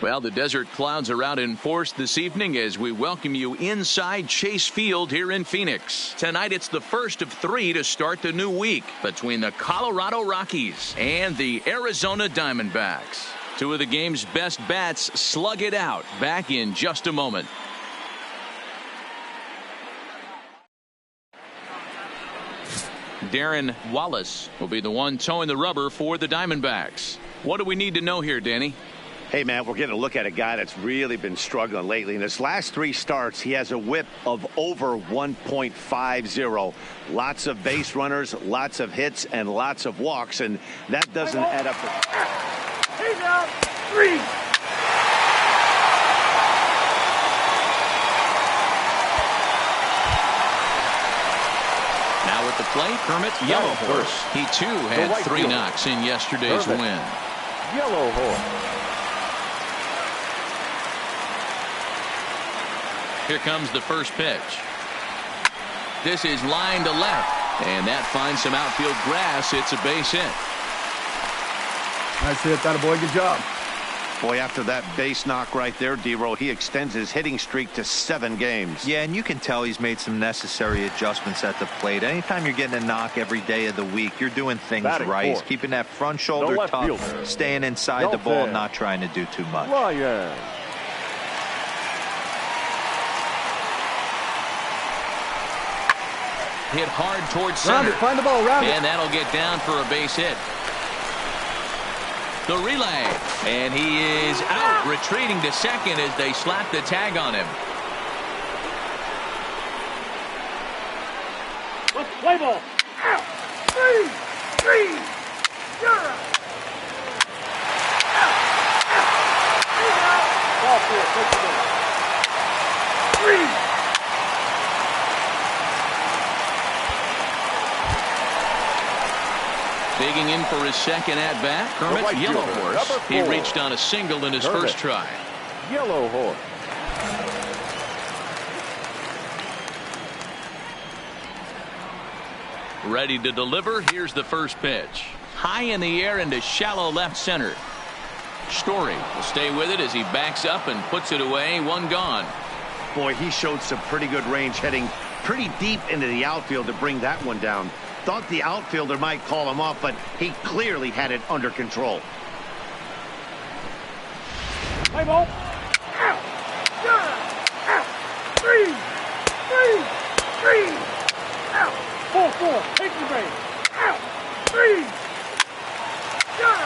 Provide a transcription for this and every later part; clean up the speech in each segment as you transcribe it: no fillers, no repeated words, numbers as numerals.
Well, the desert clouds are out in force this evening as we welcome you inside Chase Field here in Phoenix. Tonight, it's the first of 3 to start the new week between the Colorado Rockies and the Arizona Diamondbacks. 2 of the game's best bats slug it out. Back in just a moment. Darren Wallace will be the one towing the rubber for the Diamondbacks. What do we need to know here, Danny? Hey, man, we're getting a look at a guy that's really been struggling lately. In his last 3 starts, he has a whip of over 1.50. Lots of base runners, lots of hits, and lots of walks, and that doesn't add up. He's out. 3. Now at the plate, Kermit Yellowhorse. He too had 3 knocks in yesterday's win. Yellowhorse. Here comes the first pitch. This is line to left, and that finds some outfield grass. It's a base hit. Nice hit, that boy. Good job. Boy, after that base knock right there, D-Row, he extends his hitting streak to 7 games. Yeah, and you can tell he's made some necessary adjustments at the plate. Anytime you're getting a knock every day of the week, you're doing things right. He's keeping that front shoulder tough, staying inside the ball, not trying to do too much. Hit hard towards center. Find the ball, and that'll get down for a base hit. The relay, and he is out, retreating to second as they slap the tag on him. Let's play ball. Out. 3. You're out. He's out. Ball 4. Take the ball. 3. Digging in for his second at-bat, Kermit Yellowhorse. He reached on a single in his first try. Yellowhorse. Ready to deliver. Here's the first pitch. High in the air into shallow left center. Story will stay with it as he backs up and puts it away. 1 gone. Boy, he showed some pretty good range, heading pretty deep into the outfield to bring that one down. Thought the outfielder might call him off, but he clearly had it under control. Play ball. Out. Out. 3. Out. 4. Take the base. Out. 3. Out.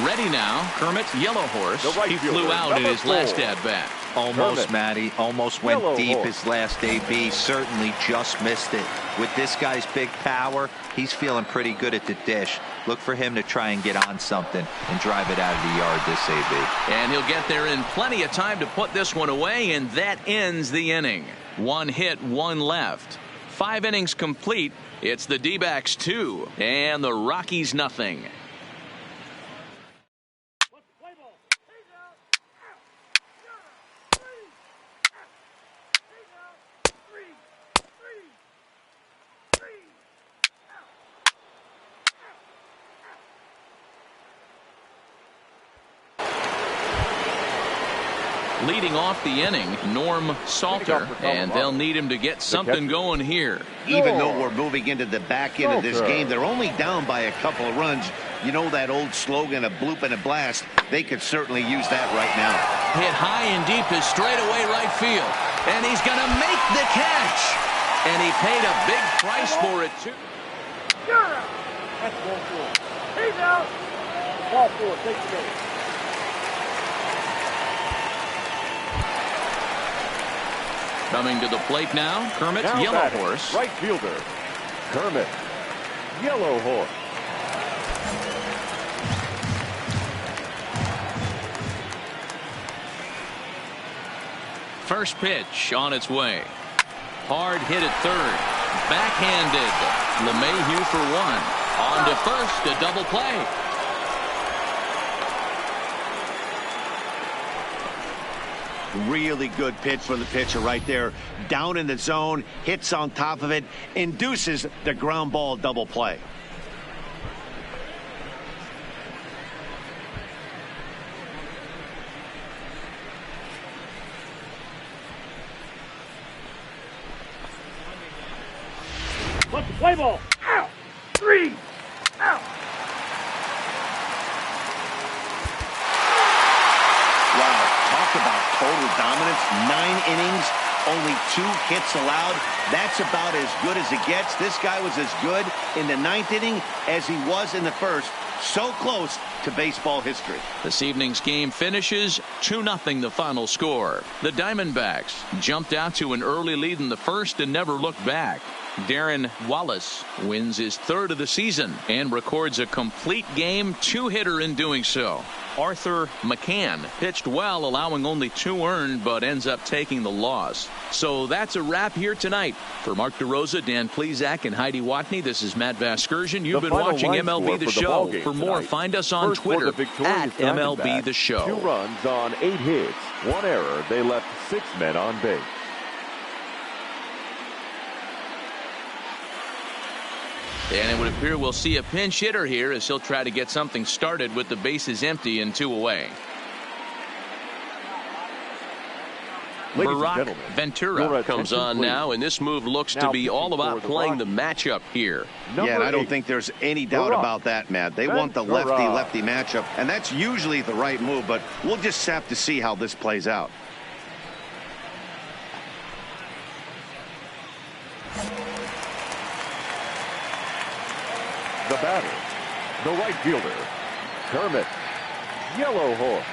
Ready now, Kermit Yellowhorse. He flew out in his last at-bat. Almost, Matty. Almost went deep his last AB. Certainly just missed it. With this guy's big power, he's feeling pretty good at the dish. Look for him to try and get on something and drive it out of the yard this AB. And he'll get there in plenty of time to put this one away, and that ends the inning. 1 hit, 1 left. 5 innings complete. It's the D-backs 2 and the Rockies nothing. Leading off the inning, Norm Salter, and they'll need him to get something going here. Even though we're moving into the back end of this game, they're only down by a couple of runs. You know that old slogan, a bloop and a blast. They could certainly use that right now. Hit high and deep to straightaway right field. And he's going to make the catch. And he paid a big price for it, too. You're out. That's ball 4. He's out. Ball 4. Take the base. Coming to the plate now, Kermit Yellowhorse. Right fielder, Kermit Yellowhorse. First pitch on its way. Hard hit at third. Backhanded. LeMahieu for 1. On to first, a double play. Really good pitch from the pitcher right there. Down in the zone, hits on top of it, induces the ground ball double play. Play ball. Out. 3. Out. Wow, talk about total dominance. 9 innings, only 2 hits allowed. That's about as good as it gets. This guy was as good in the 9th inning as he was in the 1st. So close to baseball history. This evening's game finishes 2-0 the final score. The Diamondbacks jumped out to an early lead in the 1st and never looked back. Darren Wallace wins his 3rd of the season and records a complete game 2-hitter in doing so. Arthur McCann pitched well, allowing only 2 earned, but ends up taking the loss. So that's a wrap here tonight. For Mark DeRosa, Dan Plesac, and Heidi Watney, this is Matt Vasgersian. You've been watching MLB The Show. For more, find us on Twitter at MLB The Show. 2 runs on 8 hits, 1 error. They left 6 men on base. And it would appear we'll see a pinch hitter here as he'll try to get something started with the bases empty and 2 away. Barack Ventura comes on now, and this move looks to be all about playing the matchup here. Yeah, and I don't think there's any doubt about that, Matt. They want the lefty-lefty matchup, and that's usually the right move, but we'll just have to see how this plays out. The batter, the right fielder, Kermit Yellowhorse.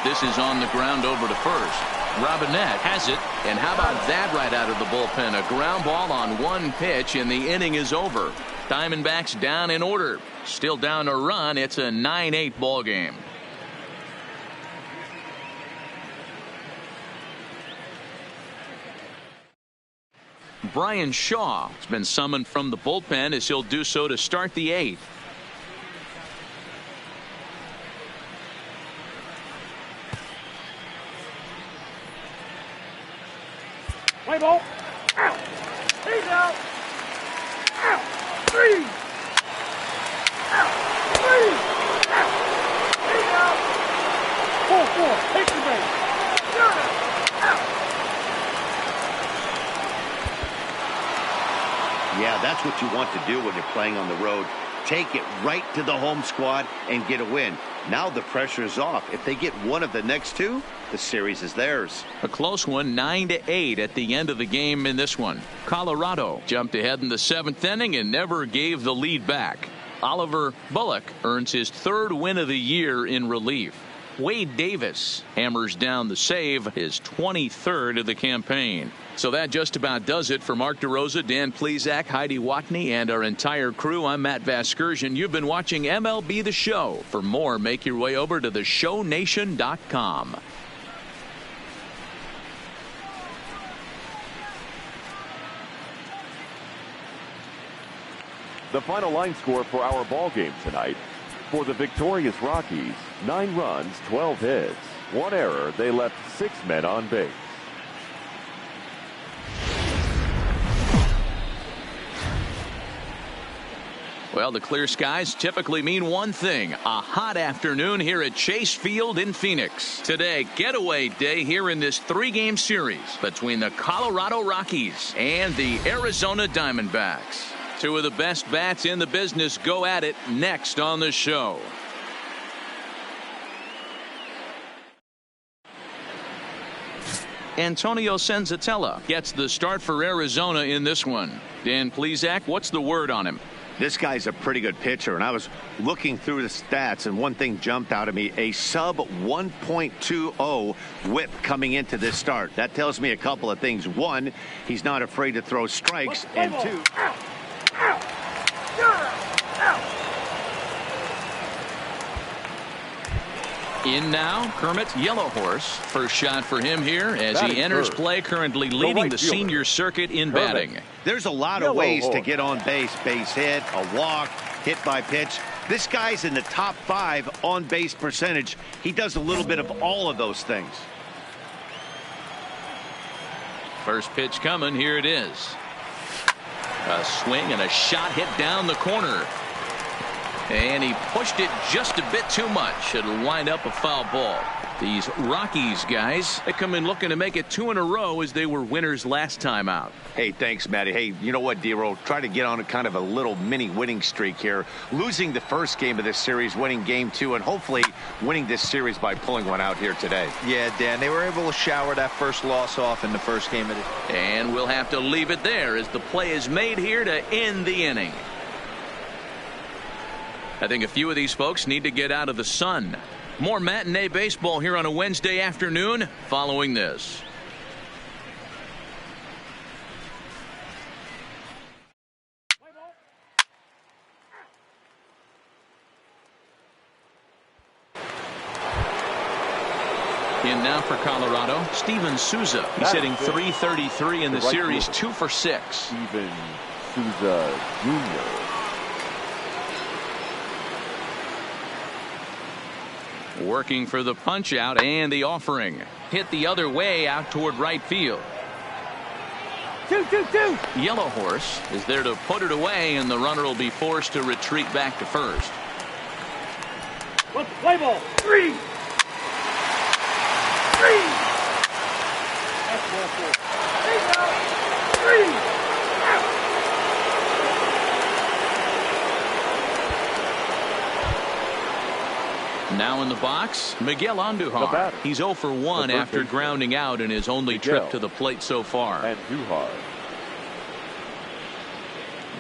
This is on the ground over to first. Robinette has it, and how about that right out of the bullpen? A ground ball on 1 pitch, and the inning is over. Diamondbacks down in order. Still down a run. It's a 9-8 ball game. Brian Shaw has been summoned from the bullpen as he'll do so to start the 8th. Play ball. Out. He's out. Out. 3. Out. 3. Out. He's out. 4-4. Take the base. Out. Yeah, that's what you want to do when you're playing on the road. Take it right to the home squad and get a win. Now the pressure is off. If they get one of the next 2, the series is theirs. A close one, 9-8 at the end of the game in this one. Colorado jumped ahead in the 7th inning and never gave the lead back. Oliver Bullock earns his 3rd win of the year in relief. Wade Davis hammers down the save, his 23rd of the campaign. So that just about does it for Mark DeRosa, Dan Plesac, Heidi Watney, and our entire crew. I'm Matt Vasgersian. You've been watching MLB The Show. For more, make your way over to theshownation.com. The final line score for our ball game tonight. For the victorious Rockies, 9 runs, 12 hits, 1 error. They left 6 men on base. Well, the clear skies typically mean one thing: a hot afternoon here at Chase Field in Phoenix. Today, getaway day here in this 3-game series between the Colorado Rockies and the Arizona Diamondbacks. 2 of the best bats in the business go at it next on the show. Antonio Senzatella gets the start for Arizona in this one. Dan Plesac, what's the word on him? This guy's a pretty good pitcher, and I was looking through the stats, and one thing jumped out at me: a sub 1.20 whip coming into this start. That tells me a couple of things. 1, he's not afraid to throw strikes, and 2, in now, Kermit Yellowhorse. First shot for him here as he enters play, currently leading the senior circuit in batting. There's a lot of ways to get on base. Base hit, a walk, hit by pitch. This guy's in the top 5 on base percentage. He does a little bit of all of those things. First pitch coming. Here it is. A swing and a shot hit down the corner. And he pushed it just a bit too much. It'll wind up a foul ball. These Rockies guys, they come in looking to make it 2 in a row as they were winners last time out. Hey, thanks, Matty. Hey, you know what, D-Roll? Try to get on a kind of a little mini winning streak here. Losing the first game of this series, winning game 2, and hopefully winning this series by pulling one out here today. Yeah, Dan, they were able to shower that first loss off in the first game of the... And we'll have to leave it there as the play is made here to end the inning. I think a few of these folks need to get out of the sun. More matinee baseball here on a Wednesday afternoon following this. In now for Colorado, Steven Souza. He's hitting .333 in the series, 2 for 6. Steven Souza Jr. Working for the punch out and the offering. Hit the other way out toward right field. 2-2-2. Yellow Horse is there to put it away, and the runner will be forced to retreat back to first. What's the play ball? 3. 3. That's 1-4. Hey, now. 3. Now in the box, Miguel Andujar. He's 0 for 1 after grounding out in his only trip to the plate so far. Andujar.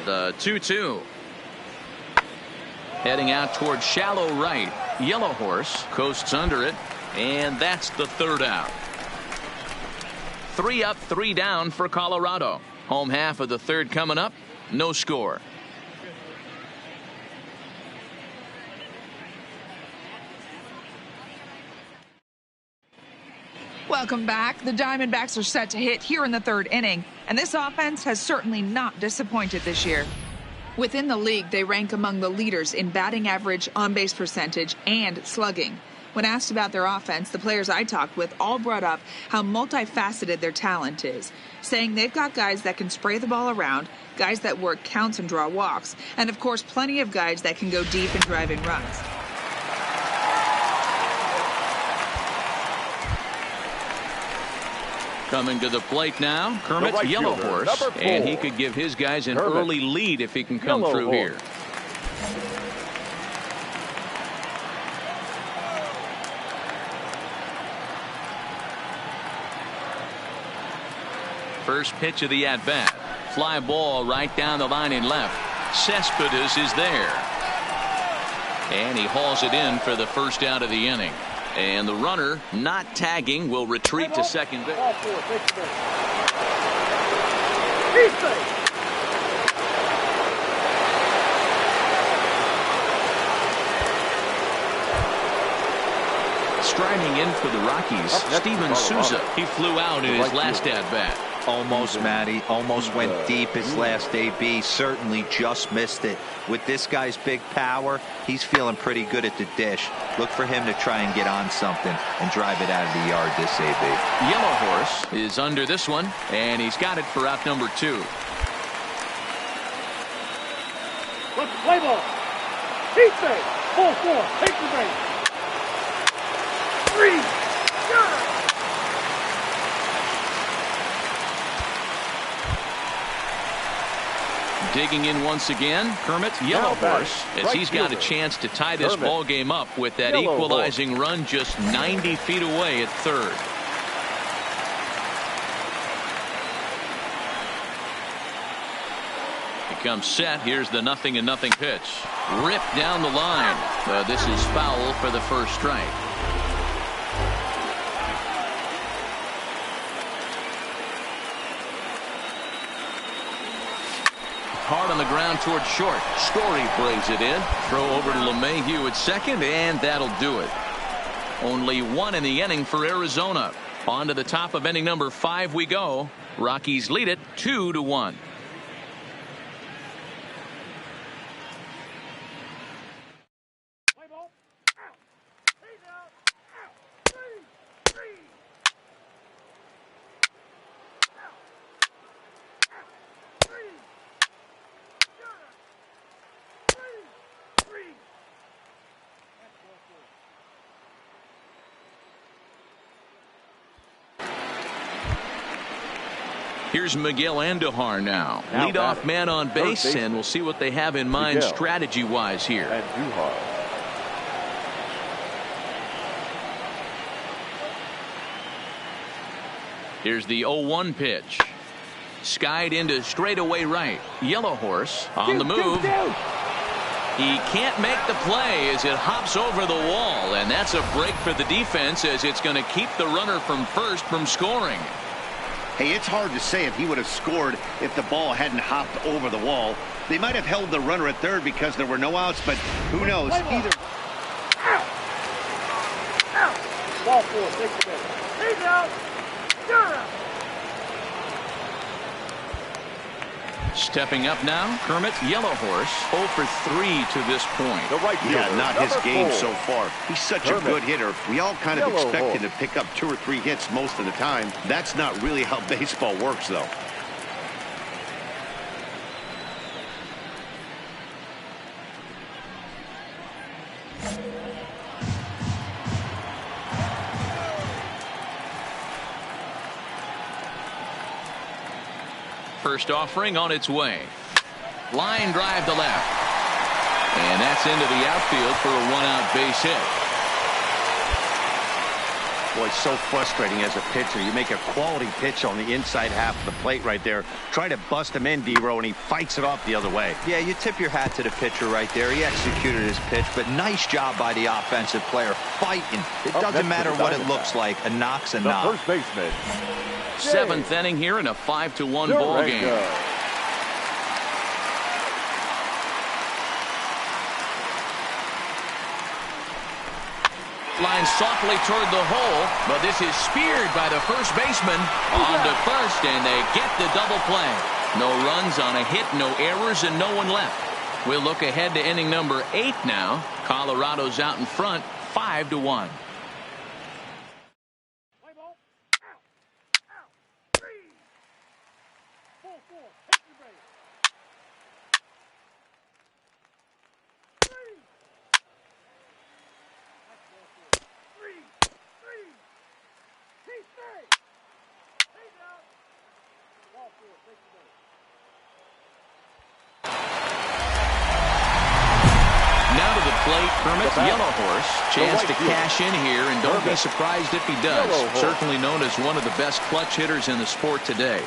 The 2-2. Heading out toward shallow right. Yellow Horse coasts under it, and that's the 3rd out. 3 up, 3 down for Colorado. Home half of the 3rd coming up. No score. Welcome back. The Diamondbacks are set to hit here in the 3rd inning, and this offense has certainly not disappointed this year. Within the league, they rank among the leaders in batting average, on-base percentage, and slugging. When asked about their offense, the players I talked with all brought up how multifaceted their talent is, saying they've got guys that can spray the ball around, guys that work counts and draw walks, and of course plenty of guys that can go deep and drive in runs. Coming to the plate now, Kermit's right Yellow fielder, Horse, number 4. and he could give his guys an early lead if he can come Yellow through Horse. here. First pitch of the at-bat. Fly ball right down the line in left. Cespedes is there. And he hauls it in for the first out of the inning. And the runner, not tagging, will retreat to second base. Striding in for the Rockies, Steven Souza. He flew out in his last at-bat. Almost, Matty. Almost went deep his last AB. Certainly just missed it. With this guy's big power, he's feeling pretty good at the dish. Look for him to try and get on something and drive it out of the yard this AB. Yellow Horse is under this one, and he's got it for out number 2. What's the play ball? Heat base. 4-4. Take the base. 3. Sure. Digging in once again, Kermit's Yellow Horse, as he's got a chance to tie this ball game up with that equalizing run just 90 feet away at 3rd. He comes set. Here's the 0-0 pitch. Ripped down the line. This is foul for the first strike. Hard on the ground toward short. Story brings it in. Throw over to LeMahieu at second, and that'll do it. Only 1 in the inning for Arizona. On to the top of inning number 5 we go. Rockies lead it 2-1. Here's Miguel Andujar now. Leadoff man on base, and we'll see what they have in mind strategy-wise here. Andujar. Here's the 0-1 pitch. Skied into straightaway right. Yellow Horse on the move. He can't make the play as it hops over the wall, and that's a break for the defense as it's going to keep the runner from first from scoring. Hey, it's hard to say if he would have scored if the ball hadn't hopped over the wall. They might have held the runner at third because there were no outs, but who knows? Either. Ball 4, take the base. He's out. You're out. Stepping up now, Kermit Yellow Horse 0 for 3 to this point. The right fielder, yeah, not his game 4. so far. He's such a good hitter. We all kind of expect him to pick up 2 or 3 hits most of the time. That's not really how baseball works, though. First offering on its way. Line drive to left. And that's into the outfield for a 1-out base hit. Boy, it's so frustrating as a pitcher. You make a quality pitch on the inside half of the plate right there. Try to bust him in, D-Row, and he fights it off the other way. Yeah, you tip your hat to the pitcher right there. He executed his pitch, but nice job by the offensive player fighting. It doesn't matter what it looks like. A knock's a knock. First baseman. 7th inning here in a 5-1 ball game. Line softly toward the hole, but this is speared by the first baseman on to first, and they get the double play. No runs on a hit, no errors, and no one left. We'll look ahead to inning number 8 now. Colorado's out in front, 5-1. Now to the plate, Kermit's Yellow Horse. Chance to cash in here, and don't be surprised if he does. Certainly known as one of the best clutch hitters in the sport today.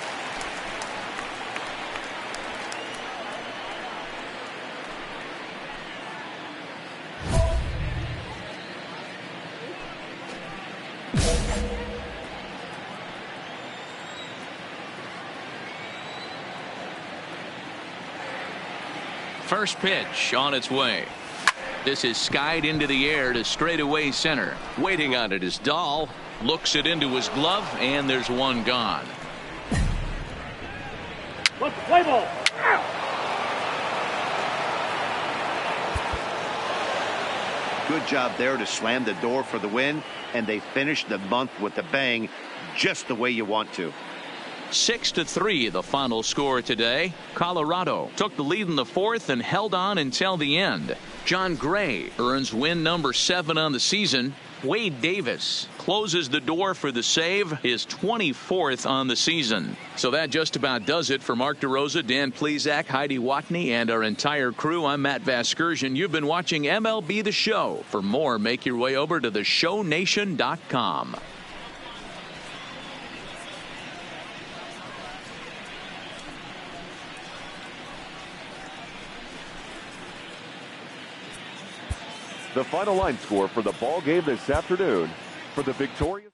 First pitch on its way. This is skied into the air to straightaway center. Waiting on it is Dahl. Looks it into his glove, and there's one gone. Let's play ball. Good job there to slam the door for the win, and they finished the month with a bang, just the way you want to. 6-3 the final score today. Colorado took the lead in the 4th and held on until the end. John Gray earns win number 7 on the season. Wade Davis closes the door for the save, his 24th on the season. So that just about does it for Mark DeRosa, Dan Plesac, Heidi Watney, and our entire crew. I'm Matt Vasgersian. You've been watching MLB The Show. For more, make your way over to theshownation.com. The final line score for the ball game this afternoon for the victorious